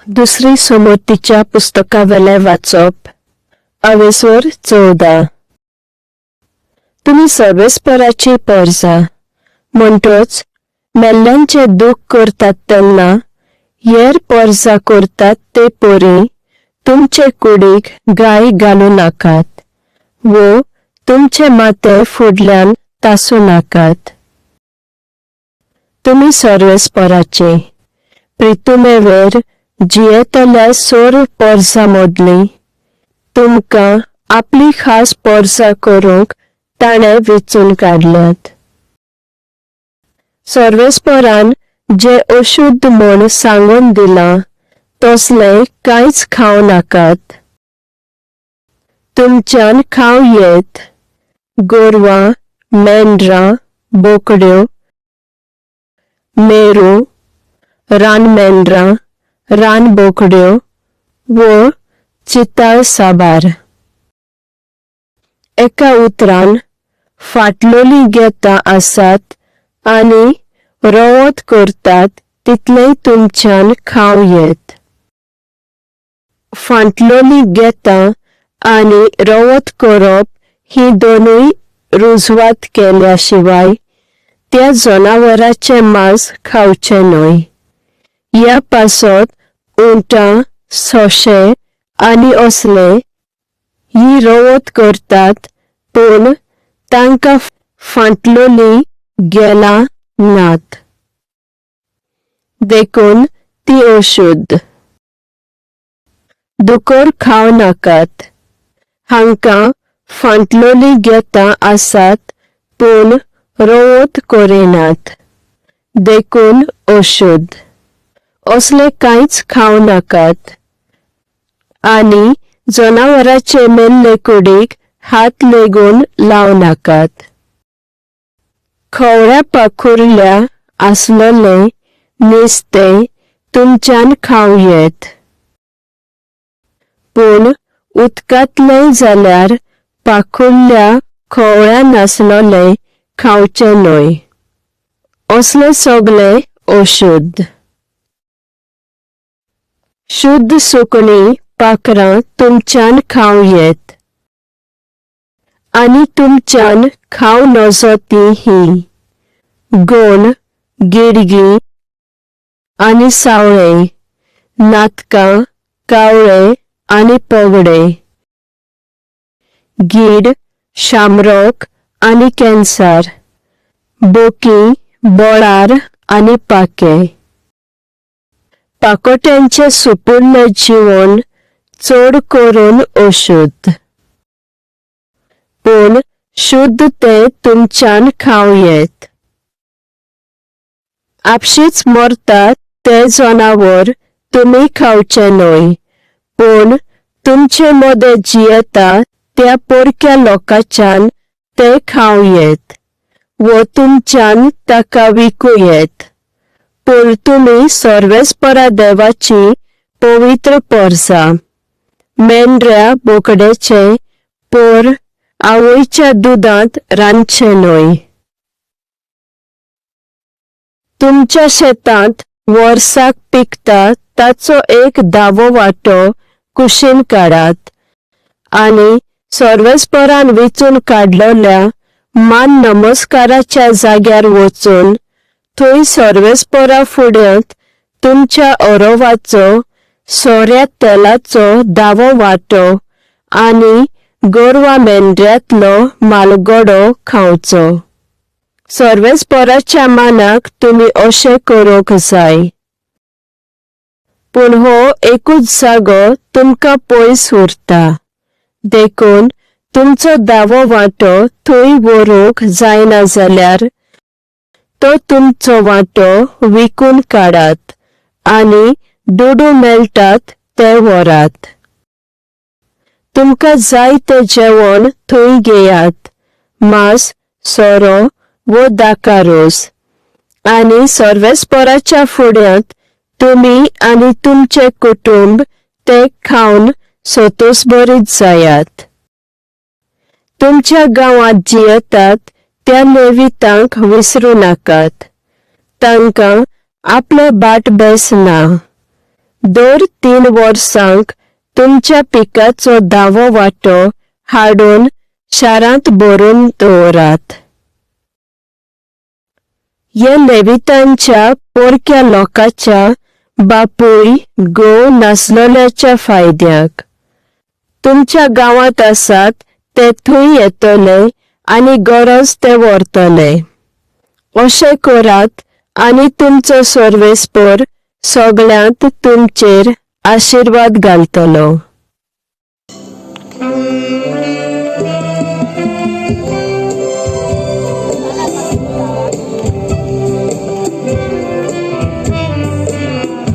दुसरी समोतीच्या पुस्तकावेले वाचप 14 तुम्ही सर्वेस्पराची परजा म्हणटोच मेल्ल्यांचे दुःख करतात तेन्ना हेर परजा करतात ते पोरी तुमचे कुडीक गाय घालू नाकात वो तुमचे माथे फुडल्यान तासू नाकात. तुम्ही सर्वेस्पराचे प्रितुमेवेर जियेतल्या सोर परजा मोदली तुमकां आपली खास परजा करूंक ताणे वेचून काडल्यात. सर्वेस्परान जे अशुद्ध म्हूण सांगून दिलां तसले कांयच खाव नाकात. तुमच्यान खाव येत गोरवां, मेंढरां, बोकड्यो, मेरू, रानमेंढरां, रानबोकड्यो वो चिताळ साबार. एका उतरान फाटलोली घेता आसात आनी रवत करतात तितलेय तुमच्यान खाव येत. फाटलोली घेता आनी रवत करप ही दोनूय रुजवात केल्या शिवाय त्या जनावराचे मांस खावचे न्हय. ह्या पासत उंटां, सोंशे आनी असले ही रवत करतात पूण तांकां फाटलोली गेला नात देखून ती अशुद्ध. दुकोर खाव नाकात. हांकां फाटलोली घेता आसात पूण रवत करिनात देखून अशुद्ध. असले कांयच खाव नाकात. आनी जनावराचे मेल्ले कुडीक हात लेगून लाव नाकात. खवळ्या पाखुरल्या आसलोले नुस्तें तुमच्यान खाव येत पूण उदकांतले जाल्यार पाखुरल्या खवळ्या नासलोले खावचे न्हय. असले सगळे अशुद्ध. शुद्ध सुकणी पाखरां तुमच्यान खाव येत आनी तुमच्यान खाव नजो ती ही गोण, गिडगी आनी सावळे, नातकां, कावळे आनी पगडे, गीड, शामरोक आनी केन्सार, बोकी, बोळार आनी पाके. पाकोट्यांचे सुपुर्ले जीवन चड करून अशुद्ध पूण शुद्ध ते तुमच्यान खाव येत. आपशीच मरतात ते जनावर तुमी खावचे न्हय पूण तुमचे मदें जियेता त्या पोरक्या लोकांच्यान ते खाव येत वो तुमच्यान ताका विकूं येत. पूण तुमी सर्वेस्परा देवाची पवित्र परजा मेंढऱ्या बोकड्याचे पोर आवयच्या दुदांत रांदचे न्हय. तुमच्या शेतांत वर्साक पिकता ताचो एक दावो वांटो कुशीन काडात आनी सर्वेस्परान वेचून काडलोल्या मान नमस्काराच्या जाग्यार वचून थंय सर्वेस्परा फुड्यांत तुमच्या ओरोवाचो सोऱ्या तेलाचो दावो वांटो आनी गोरवां मेंढऱ्यांतलो मालगोडो खावचो. सर्वेस्पराच्या मानाक तुमी अशें करूंक जाय. पूण हो एकूच जागो तुमकां पयस उरता देखून तुमचो दावो वांटो थंय व्हरूंक जायना जाल्यार तो तुमचो वांटो विकून काडात आनी दुडू मेळटात ते व्हरात. तुमकां जाय तें जेवण थंय घेयात, मांस, सोरो वो दाका रोस आनी सर्वेस्पराच्या फुड्यांत तुमी आनी तुमचे कुटुंब ते खावन सोतोसबरीत जायात. तुमच्या गांवांत जियेतात त्या लेवितांक विसरूं नाकात. तांकां आपले बाट बेस ना. दर 3 वर्सांक तुमच्या पिकाचो 10वो वांटो हाडून शारांत भरून दवरात. ह्या लेवितांच्या पोरक्या लोकांच्या बापूय घोव नासलोल्याच्या फायद्याक. तुमच्या गांवांत आसात ते थंय येतले आनी गरज ते व्हरतले. अशें करात आनी तुमचो सर्वेस्पर सगळ्यांत तुमचेर आशीर्वाद घालतलो.